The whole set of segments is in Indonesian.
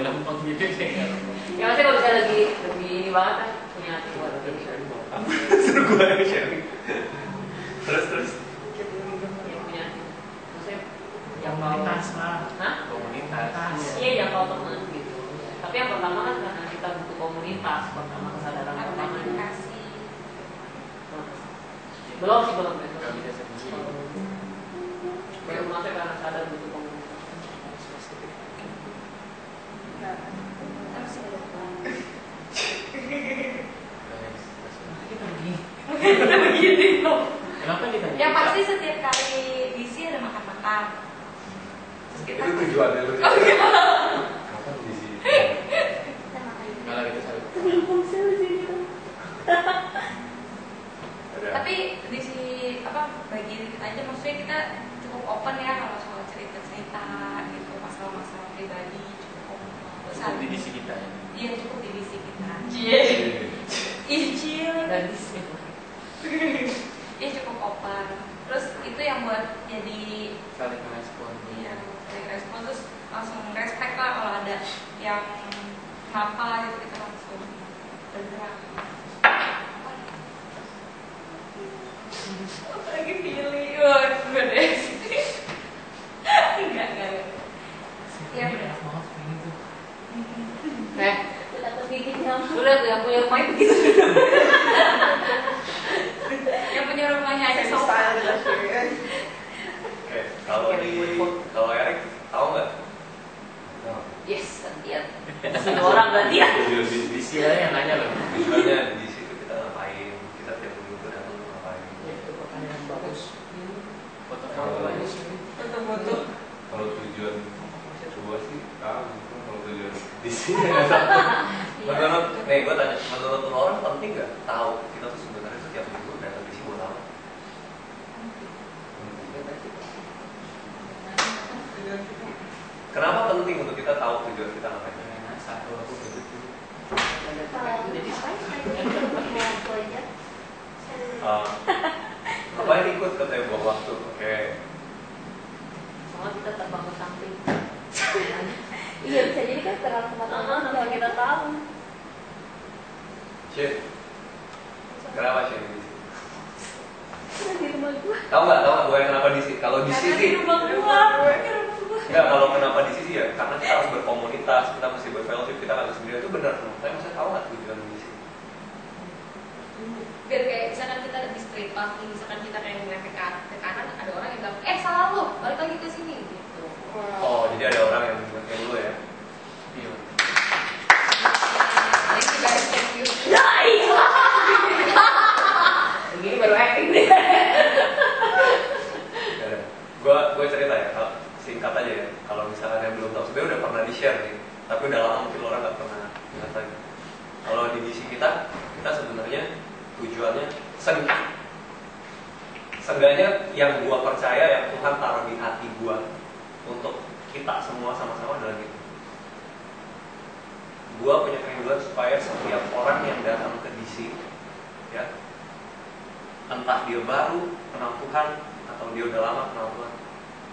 lempeng gitu ya. Ya maksudnya kalau misalnya lagi ini banget kan punya hati buat sharing. Seru gue yang sharing. Terus. Ya punya hati. Maksudnya yang Komunitas lah. Hah? Komunitas. Iya yang kalau teman gitu. Tapi yang pertama kan karena kita butuh komunitas, pertama kesadaran pertama. Belum sih belum. Gak bisa sendiri. Baru masuk karena sadar butuh komunitas. Kita begini. Begini kok. Kenapa kita? Yang pasti setiap kali DC ada makan-makan. Terus kita Itu tujuannya lu. Oh iya. Kapan di sini? Kita makan. Malah kita saling. Tapi di bagian kita aja maksudnya kita cukup open ya kalau soal cerita-cerita gitu, masalah-masalah pribadi cukup Cukup di DC kita ya. Iya cukup di DC kita. Icil dan Iya cukup open. Terus itu yang buat jadi Saling merespon. iya dari respon terus langsung respect lah kalau ada yang kenapa gitu kita langsung bergerak. Lagi pilih, wah gue deh. Enggak. Iya Enak banget ini tuh. Takut bikin kamu. Udah yang punya rumah itu gitu. yang punya rumahnya aja sofa. Oke, kalau Erik tahu nggak? Yes, gantian. Semua orang gantian. Di sini yang nanya loh. Misalnya di situ kita ngapain? Kita tiap minggu tuh datang tuh ngapain? Itu pertanyaan bagus. Foto-foto aja sih. Foto-foto. Kalau tujuan gua sih tahu, kalau tujuan di sini nggak tahu. Gue tanya, menurut lo orang penting nggak tahu kita tuh sebenarnya setiap minggu datang di sini buat apa? Kenapa penting untuk kita tahu tujuan kita ngapain? Satu aku begitu. Ngapain ikut katanya buang waktu? Oke. Soalnya kita terbang ke samping. Iya bisa jadi kan terang teman-teman kalau kita tahu. Shin, kenapa Shin? Di rumah gua. Tahu nggak gue kenapa di sini? Kalau di sini Di rumah gua. enggak, kalau kenapa di sini ya karena kita harus berkomunitas, kita mesti berfellowship, kita nggak bisa sendiri itu benar. Tapi maksudnya tahu nggak tujuan di sini? Biar kayak misalkan kita di street pass, misalkan kita kayak ngeliat ke kanan ada orang yang bilang, salah lo, balik lagi ke sini gitu. Oh, jadi ada orang yang mengingatkan dulu ya? Iya. Thank you guys, thank you. Begini baru acting deh. Gue cerita ya, singkat aja ya. Kalau misalkan yang belum tahu, sebenarnya udah pernah di-share nih, tapi udah lama mungkin orang nggak pernah ingat lagi. Kalau di misi kita sebenarnya tujuannya seenggaknya yang gue percaya yang Tuhan taruh di hati gue untuk kita semua sama-sama adalah gitu. Gue punya kerinduan supaya setiap orang yang datang ke DC, ya, entah dia baru kenal Tuhan atau dia udah lama kenal Tuhan,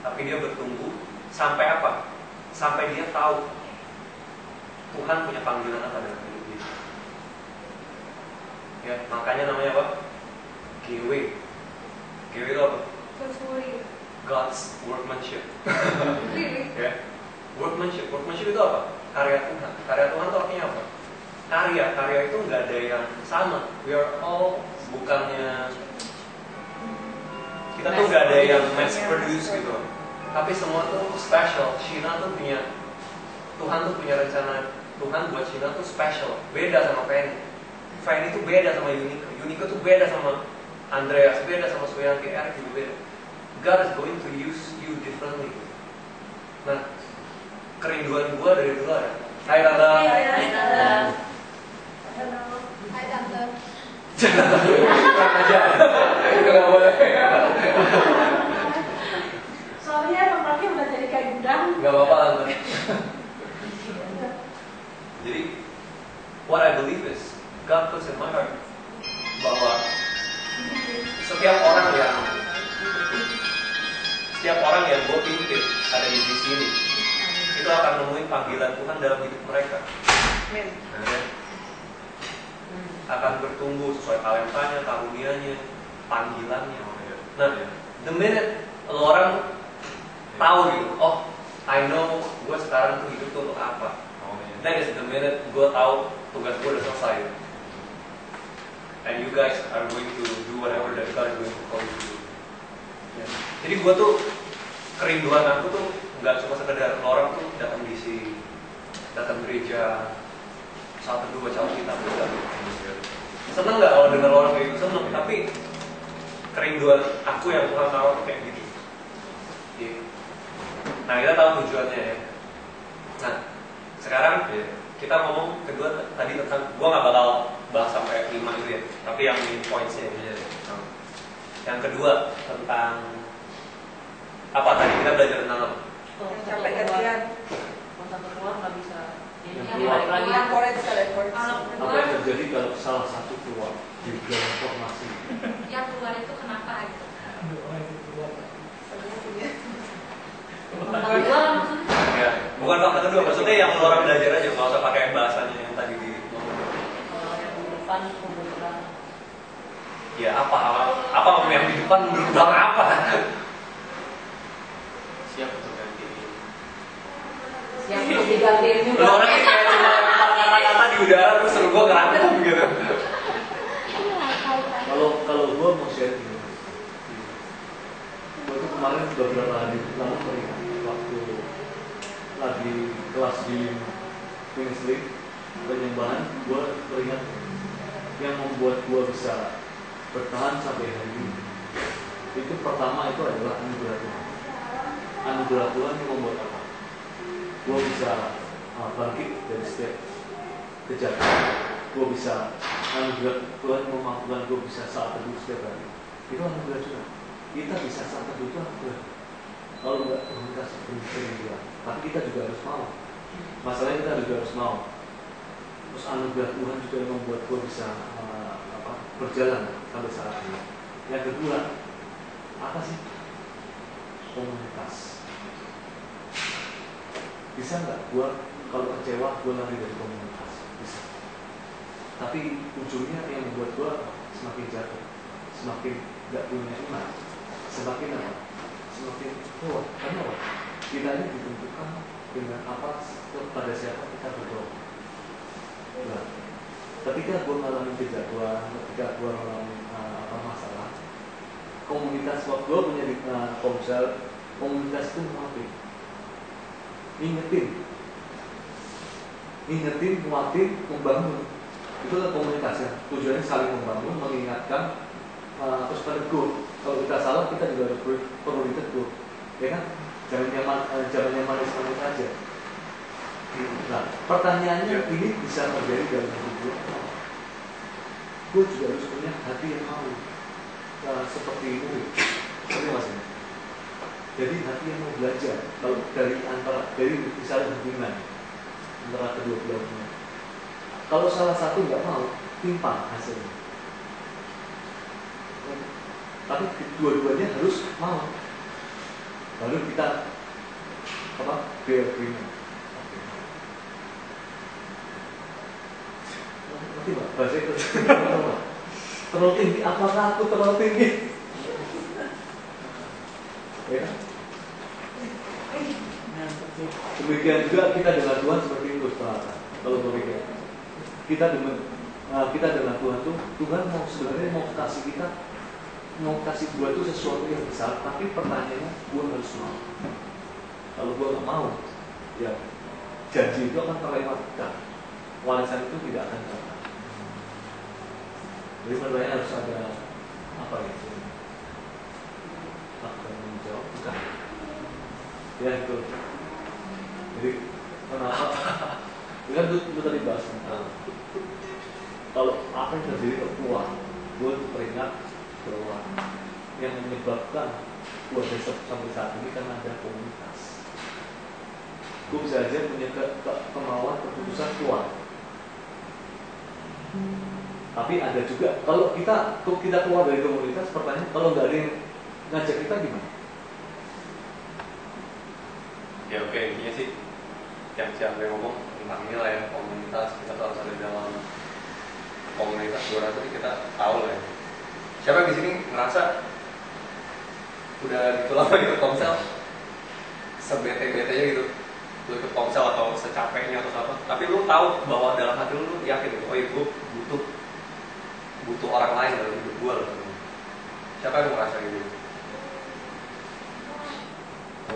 tapi dia bertumbuh sampai apa? Sampai dia tahu Tuhan punya panggilan apa dalam hidup dia. Ya, makanya namanya apa? GW. GW itu apa? God's workmanship. Ya. Workmanship itu apa? Karya Tuhan. Karya Tuhan itu artinya apa? Karya itu nggak ada yang sama. We are all bukannya kita tuh nggak ada yang mass produce gitu. Tapi semua tuh special. Sheena tuh punya Tuhan tuh punya rencana. Tuhan buat Sheena tuh special. Beda sama Penny. Penny tuh beda sama Yunika. Yunika tuh beda sama Andreas. Beda sama Suyanti. Eric juga beda. God is going to use you differently. Nah, kerinduan gue dari dulu ada. Hai Tante. Hai Tante. Hai Tante. Kurang aja. Itu nggak boleh. Soalnya tempatnya udah jadi kayak gudang. Nggak apa-apa Tante. Jadi, what I believe is God puts in my heart bahwa setiap orang yang gue pimpin ada di sini itu akan nemuin panggilan Tuhan dalam hidup mereka. Nah, akan bertumbuh sesuai talentanya, karunianya, panggilannya. Nah, the minute orang tahu gitu, oh, I know gue sekarang tuh hidup tuh untuk apa. That is the minute gue tahu tugas gue udah selesai. And you guys are going to do whatever that God is going to call you to do. Ya. Jadi gue tuh kerinduan aku tuh nggak cuma sekedar orang tuh datang DC, datang gereja, saat teduh baca Alkitab juga. Seneng nggak kalau dengar orang kayak gitu? Seneng. Tapi kerinduan aku yang Tuhan taruh tuh kayak gitu. Ya. Nah, kita tahu tujuannya ya. Nah, sekarang kita ngomong kedua tadi tentang, gue nggak bakal bahas sampai 5 itu ya, tapi yang main pointsnya ya. Yang kedua tentang apa tadi kita belajar tentang apa? Sampai gantian. Kalau sampai keluar nggak bisa. Jadi Yang balik lagi. Apa yang terjadi kalau salah satu keluar di dalam informasi? Yang keluar itu kenapa gitu? Fakta kedua kan maksudnya. Ya, bukan fakta kedua, maksudnya yang orang belajar aja, nggak usah pakai bahasanya yang tadi di. Kalau yang di depan kebetulan. Ya apa yang di depan mundur ke belakang apa? Siap untuk ganti. Yang belum digantiin juga. Lo orangnya kayak cuma lempar kata-kata di udara terus suruh gue ngerangkum gitu. Kalau gue mau share gini, gue tuh kemarin beberapa hari lalu melihat waktu lagi kelas di Queens League penyembahan, gue teringat yang membuat gue bisa bertahan sampai hari ini. Itu pertama itu adalah anugerah Tuhan. Anugerah Tuhan yang membuat apa? Gue bisa bangkit dari setiap kejahatan. Gue bisa anugerah Tuhan memampukan gue bisa saat teduh setiap hari. Itu anugerah Tuhan. Kita bisa saat teduh itu anugerah. Kalau nggak Tuhan kasih beri. Tapi kita juga harus mau. Masalahnya kita juga harus mau. Terus anugerah Tuhan juga yang membuat gue bisa berjalan sampai saat ini. Yang kedua, apa sih? Komunitas. Bisa nggak gue kalau kecewa gue lari dari komunitas? Bisa. Tapi ujungnya yang membuat gue semakin jatuh, semakin nggak punya iman, semakin apa? Semakin kuat. Karena apa? Kita ini ditentukan dengan apa pada siapa kita berdoa. Nah, ketika gue mengalami kejatuhan, ketika gue mengalami masalah, komunitas waktu gue punya di Komsel, komunitas itu menguatin, ngingetin, menguatin, membangun. Itulah komunitasnya. Tujuannya saling membangun, mengingatkan, terus teguh. Kalau kita salah, kita juga perlu ditegur, ya kan? Jangan yang manis-manis aja. Nah, pertanyaannya ini bisa terjadi dalam hidup gue. Gue juga harus punya hati yang mau seperti ini, seperti mas ini. Jadi hati yang mau belajar. Kalau dari misalnya hubungan antara kedua belah pihak. Kalau salah satu nggak mau, timpang hasilnya. Tapi dua-duanya harus mau. Baru kita beragreement. Nanti Pak, bahasa itu terlalu tinggi, apakah aku terlalu tinggi? Ya. Demikian juga kita dengan Tuhan seperti itu, saudara. Kalau berpikir kita dengan Tuhan tuh, Tuhan mau sebenarnya mau kasih kita, mau kasih gua itu sesuatu yang besar, tapi pertanyaannya gua harus mau. Kalau gua nggak mau, ya janji itu akan terlewatkan, warisan itu tidak akan datang. Jadi pertanyaan harus ada apa gitu? Apa yang menjawab? Bukan. Ya itu. Jadi kenapa? Ini kan itu tadi bahas tentang kalau apa yang terjadi keluar, gue teringat bahwa yang menyebabkan gue sampai saat ini kan ada komunitas. Gue bisa aja punya kemauan keputusan keluar. Tapi ada juga kalau kita keluar dari komunitas, pertanyaan kalau nggak ada yang ngajak kita gimana? Ya oke, intinya sih yang siapa yang ngomong tentang nilai komunitas, kita tuh harus ada dalam komunitas. Gue rasa kita tahu lah ya. Siapa yang di sini ngerasa udah gitu lama ikut komsel, sebete-betenya gitu, lu ikut komsel atau secapeknya atau apa, tapi lu tahu bahwa dalam hati lu yakin gitu, oh iya gue butuh orang lain dalam hidup gue loh. Siapa yang ngerasa gitu?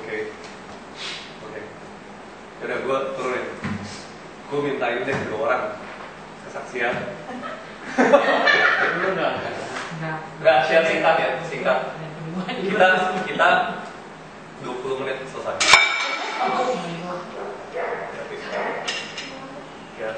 Oke. Yaudah gue turunin. Gue mintain deh 2 orang kesaksian. Lu nggak? Nggak, share singkat ya, singkat. Kita 20 menit selesai. Ya.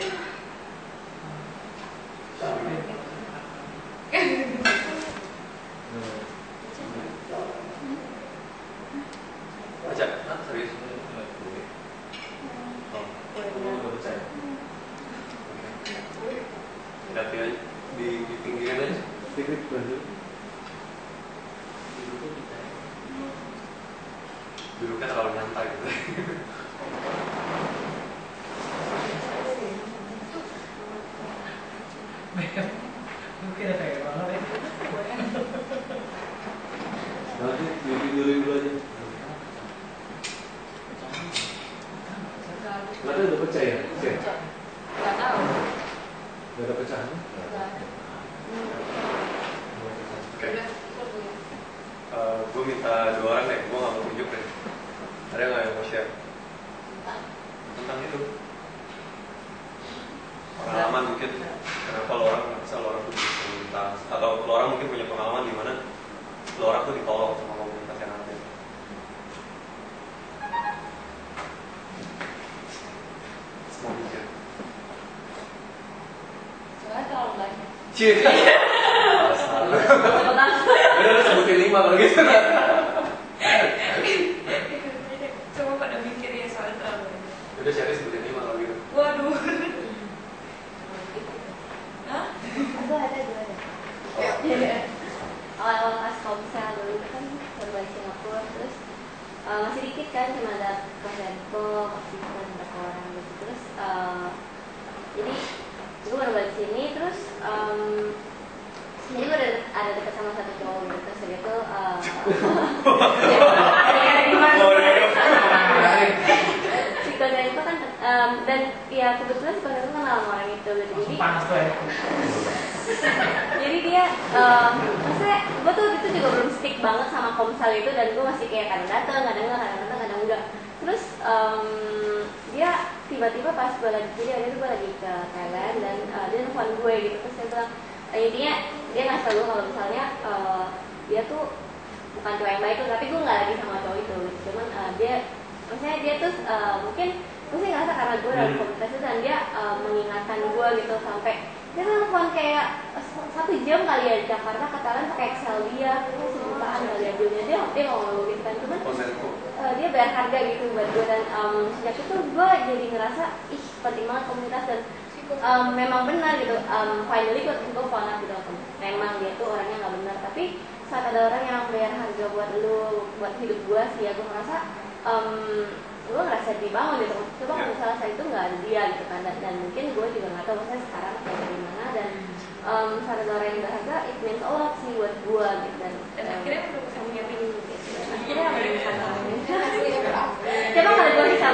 Baca, serius? Oh, Nggak percaya. lihat aja di pinggiran aja. Sedikit bantu. Duduknya terlalu nyantai gitu. Mungkin ada kayak banget ya. Nanti tidurin dulu aja. Nggak ada udah pecah ya? Nggak tahu. Nggak ada pecahan? Oke. Gue minta 2 orang deh, gue gak mau tunjuk deh. Ada nggak yang mau share? Tentang itu pengalaman mungkin, kenapa lo orang tuh di komunitas, atau lo orang mungkin punya pengalaman di mana lo orang tuh ditolong sama komunitas yang ada. Semua mikir. Soalnya terlalu banyak. Cie. Udah lu sebutin 5 kalau gitu. Coba pada mikir ya soalnya terlalu banyak. Udah share sebutin 5 kalau gitu. Waduh. Hah? Aku ada 2 ada. Awal-awal pas komsel dulu kan baru balik Singapura, terus masih dikit kan, cuma ada kelas Denko, asisten berapa orang gitu. Terus jadi gue baru balik sini, terus jadi gue ada dekat sama satu cowok gitu, terus dia tuh si Kodan itu kan dan ya kebetulan si Kodan itu kenal sama orang itu gitu. Jadi Panas tuh ya. jadi dia maksudnya gue tuh itu juga belum stick banget sama komsel itu, dan gue masih kayak kadang datang, kadang enggak. Terus dia tiba-tiba pas gue lagi, jadi waktu itu gue lagi ke Thailand dan dia nelfon gue gitu, terus dia bilang intinya dia ngasih tau gue kalau misalnya dia tuh bukan cowok yang baik tuh, tapi gue nggak lagi sama cowok itu gitu. Cuman dia maksudnya dia tuh mungkin gue sih ngerasa karena gue dalam komunitas itu, dan dia mengingatkan gue gitu, sampai dia telepon kayak 1 jam kali ya di Jakarta ke Thailand pakai Excel dia, sejutaan kali ya dia ngomong gitu kan. Cuman dia bayar harga gitu buat gue, dan sejak itu gue jadi ngerasa ih penting banget komunitas, dan memang benar gitu. Finally gue found out gitu, memang dia tuh orangnya nggak benar, tapi saat ada orang yang bayar harga buat lu, buat hidup gue sih ya, gue ngerasa gue ngerasa dibangun gitu. Coba kalau misalnya saya itu nggak ada dia gitu kan, dan mungkin gue juga nggak tahu maksudnya sekarang kayak dari mana, dan saat ada orang yang berharga it means a lot sih buat gue gitu, dan akhirnya udah bisa gitu. Akhirnya apa yang bisa ngomongin? Coba kalau gue bisa